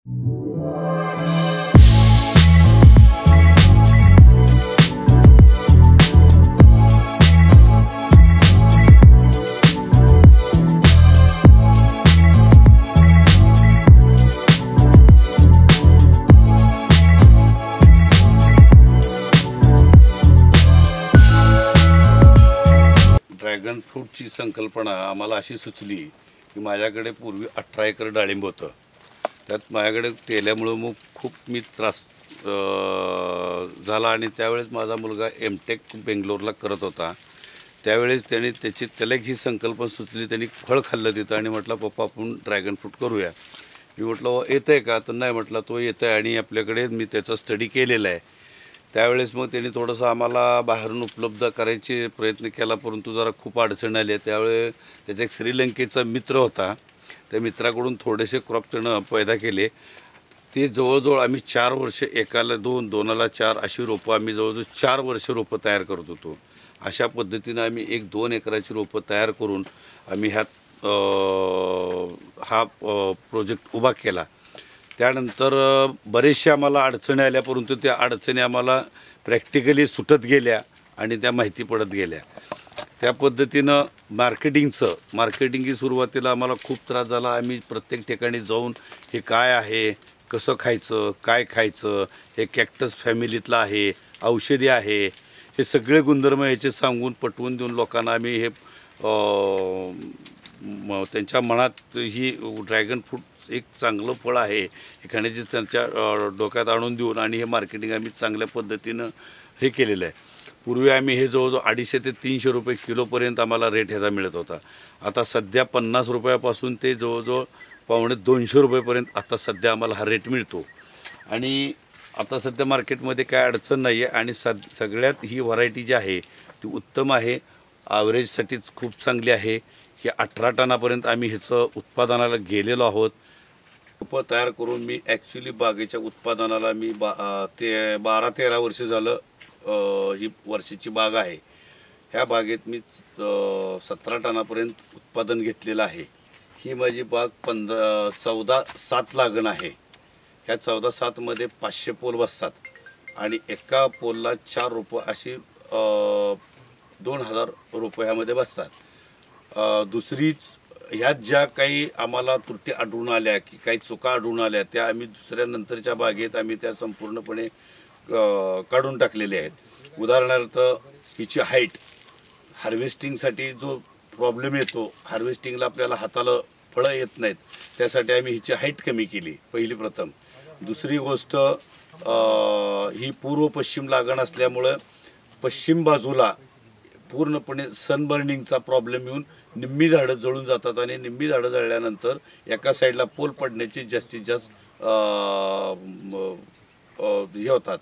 Dragon फ्रूटची संकल्पना आम्हाला अशी सुचली की माझ्याकडे पूर्वी 18 एकर डाळिंब होतं. त्यात माझ्याकडे तेल्यामुळं मग खूप मी त्रास झाला आणि त्यावेळेस माझा मुलगा एमटेक बेंगलोरला करत होता. त्यावेळेस त्याला ही संकल्पना सुचली. त्यांनी फळ खाल्लं तिथं आणि म्हटलं पप्पा आपण ड्रॅगन फ्रूट करूया. मी म्हटलं येतं आहे का? तर नाही म्हटलं तो येतं आहे आणि आपल्याकडे मी त्याचा स्टडी केलेला आहे. त्यावेळेस मग त्यांनी थोडंसं आम्हाला बाहेरून उपलब्ध करायचे प्रयत्न केला, परंतु जरा खूप अडचण आली. त्यावेळेस त्याचा एक श्रीलंकेचा मित्र होता. त्या मित्राकडून थोडेसे क्रॉप त्यानं पैदा केले. ते जवळजवळ आम्ही 4 वर्ष, एकाला 2, दोनाला 4 अशी रोपं आम्ही जवळजवळ 4 वर्ष रोपं तयार करत होतो. अशा पद्धतीनं आम्ही 1-2 एकराची रोपं तयार करून आम्ही हा प्रोजेक्ट उभा केला. त्यानंतर बरेचशा आम्हाला अडचणी आल्या, परंतु त्या अडचणी आम्हाला प्रॅक्टिकली सुटत गेल्या आणि त्या माहिती पडत गेल्या. त्या पद्धतीनं मार्केटिंगची सुरुवातीला आम्हाला खूप त्रास झाला. आम्ही प्रत्येक ठिकाणी जाऊन हे काय आहे, कसं खायचं, काय खायचं, हे कॅक्टस फॅमिलीतलं आहे, औषधी आहे, हे सगळे गुणधर्म याचे सांगून पटवून देऊन लोकांना आम्ही हे त्यांच्या मनात ही ड्रॅगन फ्रूट एक चांगलं फळ आहे हे खाण्याची त्यांच्या डोक्यात आणून देऊन आणि हे मार्केटिंग आम्ही चांगल्या पद्धतीनं हे केलेलं आहे. पूर्वी आम्ही हे जवळजवळ 250 ते 300 रुपये किलोपर्यंत आम्हाला रेट ह्याचा मिळत होता. आता सध्या 50 रुपयापासून ते जवळजवळ $250 रुपयेपर्यंत आता सध्या आम्हाला हा रेट मिळतो. आणि आता सध्या मार्केटमध्ये काय अडचण नाही आहे आणि सगळ्यात ही व्हरायटी जी आहे ती उत्तम आहे, ॲव्हरेजसाठीच खूप चांगली आहे. हे 18 टनापर्यंत आम्ही ह्याचं उत्पादनाला गेलेलो आहोत. रोपं तयार करून मी ॲक्च्युली बागेच्या उत्पादनाला मी 12-13 वर्ष झालं ही वर्षाची बाग आहे. ह्या बागेत मी 17 टनापर्यंत उत्पादन घेतलेलं आहे. ही माझी बाग 14-7 लागण आहे. ह्या 14-7मध्ये 500 पोल बसतात आणि एका पोलला 4 रोपं अशी 2000 रोपं ह्यामध्ये बसतात. दुसरीच ह्यात ज्या काही आम्हाला त्रुटी आढळून आल्या की काही चुका आढळून आल्या त्या आम्ही दुसऱ्या नंतरच्या बागेत आम्ही त्या संपूर्णपणे काढून टाकलेले आहेत. उदाहरणार्थ हिची हाईट, हार्वेस्टिंगसाठी जो प्रॉब्लेम येतो, हार्वेस्टिंगला आपल्याला हाताला फळं येत नाहीत, त्यासाठी आम्ही हिची हाईट कमी केली पहिली प्रथम. दुसरी गोष्ट ही पूर्व पश्चिम लागण असल्यामुळं पश्चिम बाजूला पूर्णपणे सनबर्निंगचा प्रॉब्लेम येऊन निम्मी झाडं जळून जातात आणि निम्मी झाडं जळल्यानंतर एका साईडला पोल पडण्याची जास्तीत जास्त हे होतात.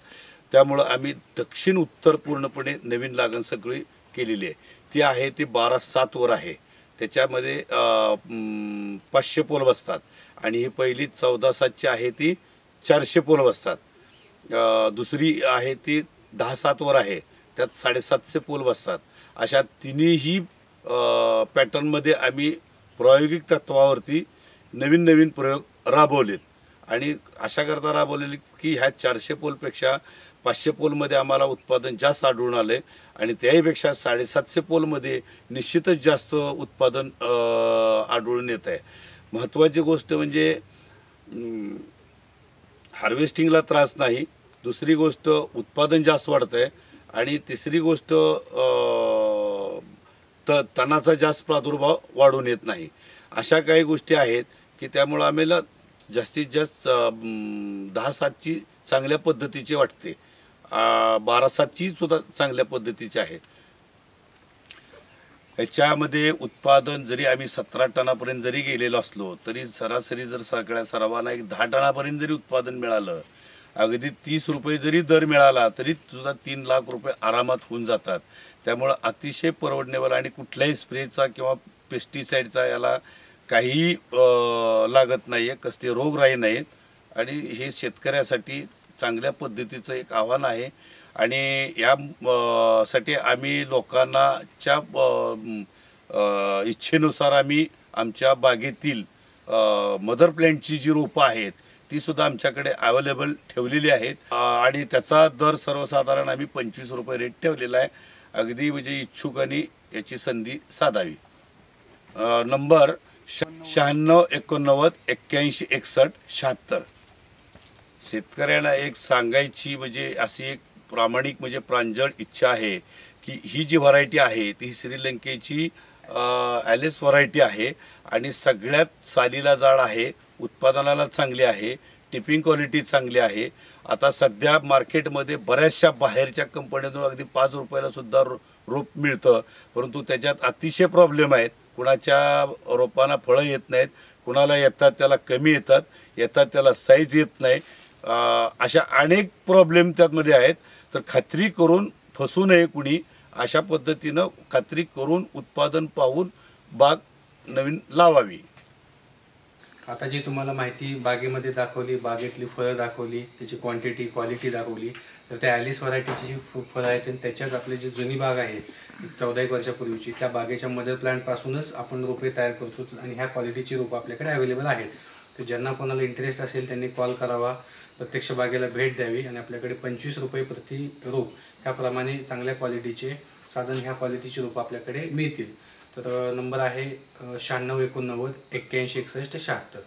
त्यामुळं आम्ही दक्षिण उत्तर पूर्णपणे नवीन लागण सगळी केलेली आहे. ती आहे ती 12-7 आहे. त्याच्यामध्ये 500 पोल बसतात आणि ही पहिली 14-7 आहे ती 400 पोल बसतात. दुसरी आहे ती 10-7 आहे, त्यात 750 पोल बसतात. अशा तिन्ही पॅटर्नमध्ये आम्ही प्रायोगिक तत्वावरती नवीन प्रयोग राबवलेत आणि अशा करता राबवलेली की ह्या 400 पोलपेक्षा 500 पोलमध्ये आम्हाला उत्पादन जास्त आढळून आले आणि त्याहीपेक्षा 750 पोलमध्ये निश्चितच जास्त उत्पादन आढळून येत आहे. महत्त्वाची गोष्ट म्हणजे हार्वेस्टिंगला त्रास नाही, दुसरी गोष्ट उत्पादन जास्त वाढतं आहे आणि तिसरी गोष्ट तणाचा जास्त प्रादुर्भाव वाढून येत नाही. अशा काही गोष्टी आहेत की त्यामुळं आम्हाला जास्तीत जास्त 10-7ची चांगल्या पद्धतीची वाटते, 12-7ची सुद्धा चांगल्या पद्धतीची आहे. ह्याच्यामध्ये उत्पादन जरी आम्ही 17 टनापर्यंत जरी गेलेलो असलो तरी सरासरी जर सगळ्या सर्वांना एक 10 टनापर्यंत जरी उत्पादन मिळालं, अगदी 30 रुपये जरी दर मिळाला तरी सुद्धा 3 लाख रुपये आरामात होऊन जातात. त्यामुळं अतिशय परवडणेबल आणि कुठल्याही स्प्रेचा किंवा पेस्टिसाईडचा याला काही लागत नाही आहे, कसले रोगराई नाहीत आणि हे शेतकऱ्यासाठी चांगल्या पद्धतीचं एक आव्हान आहे. आणि या साठी आम्ही लोकांनाच्या इच्छेनुसार आम्ही आमच्या बागेतील मदर प्लॅन्टची जी रोपं आहेत तीसुद्धा आमच्याकडे अवेलेबल ठेवलेली आहेत आणि त्याचा दर सर्वसाधारण आम्ही 25 रुपये रेट ठेवलेला आहे. अगदी म्हणजे इच्छुकांनी याची संधी साधावी. नंबर 96 89 81 61 76. शेतकऱ्यांना एक सांगायची म्हणजे अशी एक प्रामाणिक म्हणजे प्रांजळ इच्छा आहे की ही जी व्हरायटी आहे ती श्रीलंकेची ॲलिस व्हरायटी आहे आणि सगळ्यात सालीला जाड आहे, उत्पादनाला चांगली आहे, टिपिंग क्वालिटी चांगली आहे. आता सध्या मार्केटमध्ये बऱ्याचशा बाहेरच्या कंपन्यांतून अगदी 5 रुपयाला सुद्धा रोप मिळतं, परंतु त्याच्यात अतिशय प्रॉब्लेम आहेत. कुणाच्या रोपांना फळं येत नाहीत, कुणाला येतात त्याला कमी येतात, येतात त्याला साईज येत नाही. अशा अनेक प्रॉब्लेम त्यामध्ये आहेत. तर खात्री करून फसू नये कुणी, अशा पद्धतीनं खात्री करून उत्पादन पाहून बाग नवीन लावावी. आता जी तुम्हाला माहिती बागेमध्ये दाखवली, बागेतली फळं दाखवली, त्याची क्वांटिटी क्वालिटी दाखवली, तर त्या ॲलिस व्हरायटीची जी फळं आहेत आणि त्याच्याच आपली जी जुनी बाग आहे 14 वर्षापूर्वीची, त्या बागेच्या मदर प्लांटपासूनच आपण रोपे तयार करतो आणि ह्या क्वालिटीची रोपं आपल्याकडे अवेलेबल आहेत. तर ज्यांना कोणाला इंटरेस्ट असेल त्यांनी कॉल करावा, प्रत्यक्ष बागेला भेट द्यावी आणि आपल्याकडे 25 रुपये प्रति रोप ह्याप्रमाणे चांगल्या क्वालिटीचे साधारण ह्या क्वालिटीची रोपं आपल्याकडे मिळतील. तर नंबर आहे 96 89 81 61 76.